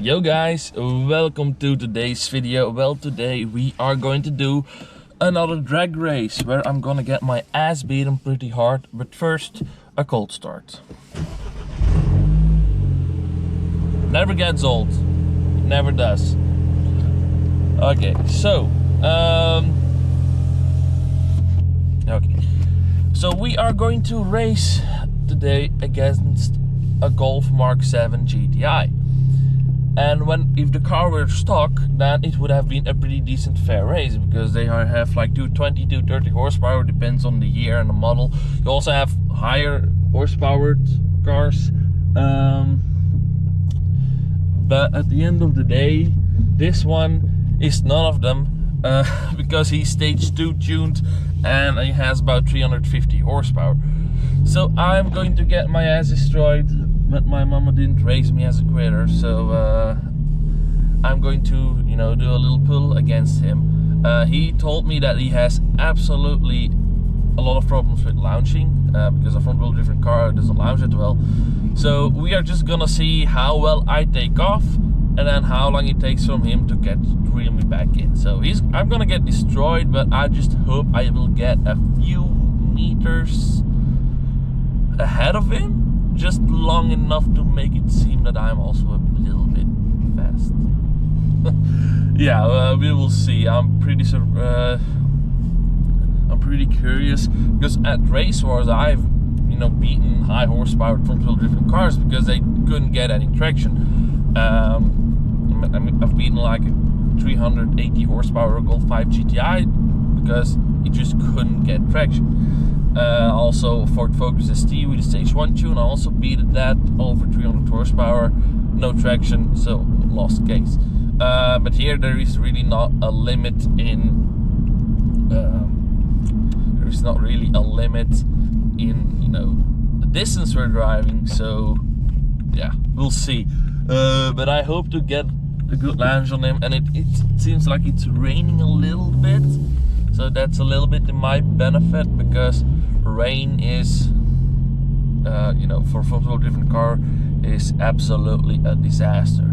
Yo guys, welcome to today's video. Well, today we are going to do another drag race where I'm gonna get my ass beaten pretty hard, but first a cold start. Never gets old, never does. Okay, so so we are going to race today against a Golf Mark 7 GTI. And if the car were stock, then it would have been a pretty decent fair race, because they have like 220, 230 horsepower, depends on the year and the model. You also have higher horsepowered cars. But at the end of the day, this one is none of them, because he's stage 2 tuned and he has about 350 horsepower. So I'm going to get my ass destroyed. But my mama didn't raise me as a quitter, so I'm going to, do a little pull against him. He told me that he has absolutely a lot of problems with launching, because a front-wheel driven car doesn't launch it well. So we are just gonna see how well I take off, and then how long it takes from him to reel me back in. So I'm gonna get destroyed, but I just hope I will get a few meters ahead of him. Just long enough to make it seem that I'm also a little bit fast. Yeah, we will see. I'm pretty curious, because at Race Wars I've beaten high horsepower front wheel driven cars because they couldn't get any traction. I've beaten like a 380 horsepower Golf 5 GTI because it just couldn't get traction. Also Ford Focus ST with the stage 1 tune, I also beat that over 300 horsepower, no traction, so lost case. But here there is really not a limit in the distance we're driving, so yeah, we'll see. But I hope to get a good lunge on him, and it seems like it's raining a little bit, so that's a little bit in my benefit, because rain is for a front-wheel driven car is absolutely a disaster.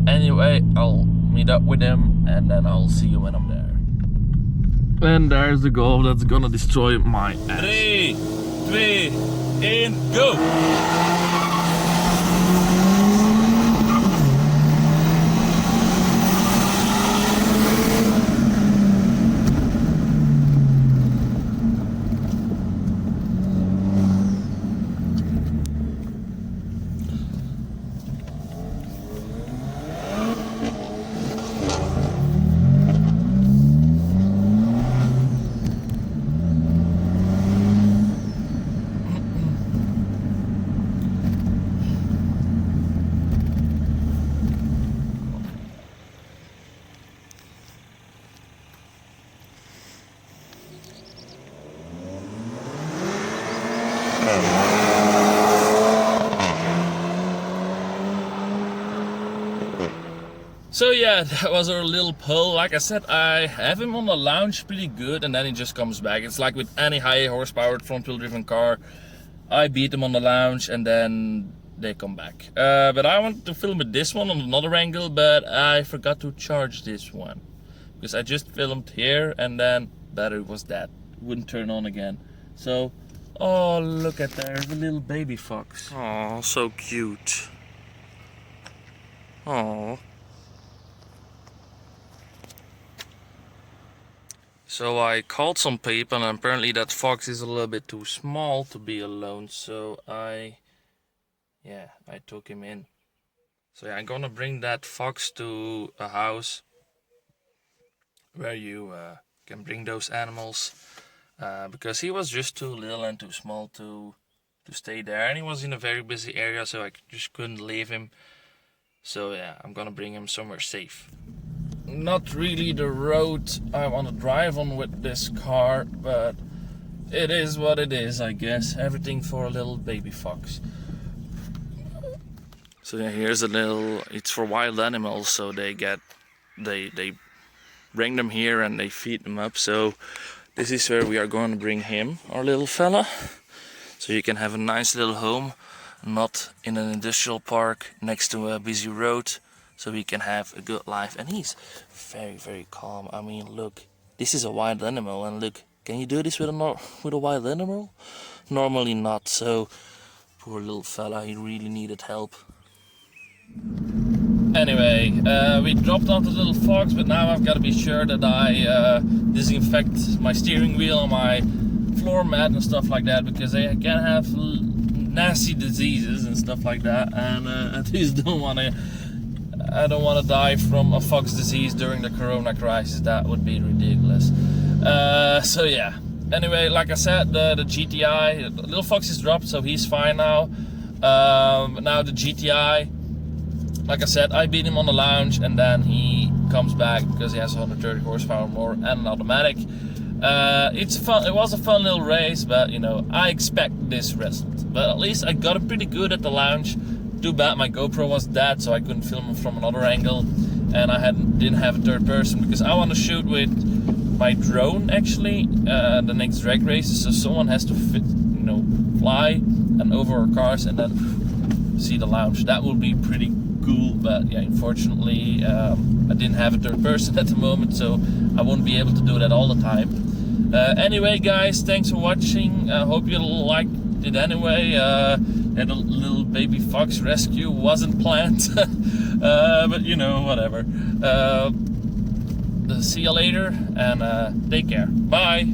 Anyway, I'll meet up with him and then I'll see you when I'm there. And there's the Golf that's gonna destroy my ass. 3, 2, 1, go! So yeah, that was our little pull. Like I said, I have him on the launch pretty good, and then he just comes back. It's like with any high horsepower front wheel driven car, I beat them on the launch and then they come back. But I wanted to film with this one on another angle, but I forgot to charge this one, because I just filmed here and then battery was dead, wouldn't turn on again. So, oh look at there, the little baby fox. Oh, so cute. Oh. So I called some people, and apparently that fox is a little bit too small to be alone, so I took him in. So yeah, I'm gonna bring that fox to a house where you can bring those animals, because he was just too little and too small to stay there, and he was in a very busy area, so I just couldn't leave him. So yeah, I'm gonna bring him somewhere safe. Not really the road I want to drive on with this car, but it is what it is, I guess. Everything for a little baby fox. So yeah, here's a little, it's for wild animals, so they bring them here and they feed them up. So this is where we are going to bring him, our little fella, so you can have a nice little home, not in an industrial park next to a busy road, so he can have a good life. And he's very, very calm. I mean, look, this is a wild animal, and look, can you do this with a wild animal? Normally not. So poor little fella, he really needed help. Anyway, we dropped off the little fox, but now I've got to be sure that I disinfect my steering wheel and my floor mat and stuff like that, because they can have nasty diseases and stuff like that, and I just don't want to. I don't want to die from a fox disease during the Corona crisis. That would be ridiculous. So yeah. Anyway, like I said, the GTI, the little fox is dropped, so he's fine now. Now the GTI, like I said, I beat him on the lounge, and then he comes back because he has 130 horsepower more and an automatic. It's fun. It was a fun little race, but you know, I expect this result. But at least I got it pretty good at the lounge. Too bad my GoPro was dead, so I couldn't film it from another angle, and I didn't have a third person because I want to shoot with my drone actually the next drag races. So someone has to fly and over our cars and then see the lounge. That would be pretty cool, but yeah, unfortunately I didn't have a third person at the moment, so I won't be able to do that all the time. Anyway guys, thanks for watching. I hope you liked it anyway. That little baby fox rescue wasn't planned. But you know, whatever. See you later, and take care. Bye.